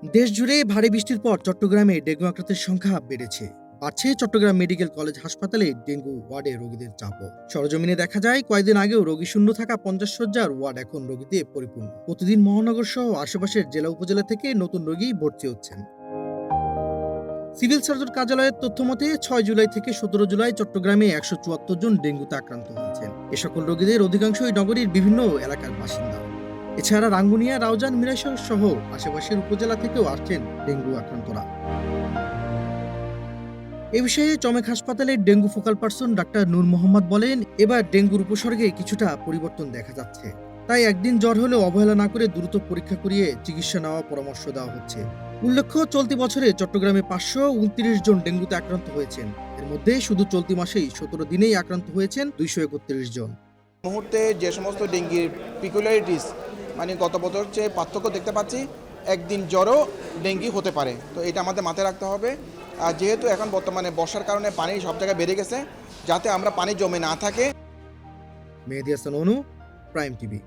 দেশ জুড়ে ভারী বৃষ্টির পর চট্টগ্রামে ডেঙ্গু আক্রান্তের সংখ্যা বেড়েছে। বাড়ছে চট্টগ্রাম মেডিকেল কলেজ হাসপাতালে ডেঙ্গু ওয়ার্ডে রোগীদের চাপও। সরজমিনে দেখা যায় কয়েকদিন আগেও রোগী শূন্য থাকা 50 শয্যার ওয়ার্ড এখন রোগীতে পরিপূর্ণ। প্রতিদিন মহানগর সহ আশেপাশের জেলা উপজেলা থেকে নতুন রোগী ভর্তি হচ্ছেন। সিভিল সার্জন কার্যালয়ের তথ্য মতে 6 জুলাই থেকে 17 জুলাই চট্টগ্রামে 174 জন ডেঙ্গুতে আক্রান্ত হয়েছেন। এ সকল রোগীদের অধিকাংশই নগরীর বিভিন্ন এলাকার বাসিন্দা। এছাড়া রাঙ্গুনিয়া, রাউজান, মিরাশহর সহ আশেপাশের উপজেলা থেকেও আসছেন ডেঙ্গু আক্রান্তরা। এ বিষয়ে চমেক হাসপাতালের ডেঙ্গু ফোকাল পারসন ডাক্তার নূর মোহাম্মদ বলেন, এবার ডেঙ্গুর উপসর্গে কিছুটা পরিবর্তন দেখা যাচ্ছে। তাই একদিন জ্বর হলেও অবহেলা না করে দ্রুত পরীক্ষা করিয়ে চিকিৎসা নেওয়ার পরামর্শ দেওয়া হচ্ছে। উল্লেখ্য, চলতি বছরে চট্টগ্রামে 529 জন ডেঙ্গুতে আক্রান্ত হয়েছেন। এর মধ্যে শুধু চলতি মাসেই 17 দিনেই আক্রান্ত হয়েছেন 231 জন। মুহূর্তে যে সমস্ত ডেঙ্গির পিকুলারিটিস মানে গত বছর চেয়ে পার্থক্য দেখতে পাচ্ছি, একদিন জ্বরও ডেঙ্গি হতে পারে। তো এটা আমাদের মাথায় রাখতে হবে। আর যেহেতু এখন বর্তমানে বর্ষার কারণে পানি সব জায়গায় বেড়ে গেছে, যাতে আমরা পানি জমে না থাকে। মেহেদী হাসান অনু, প্রাইম টিভি।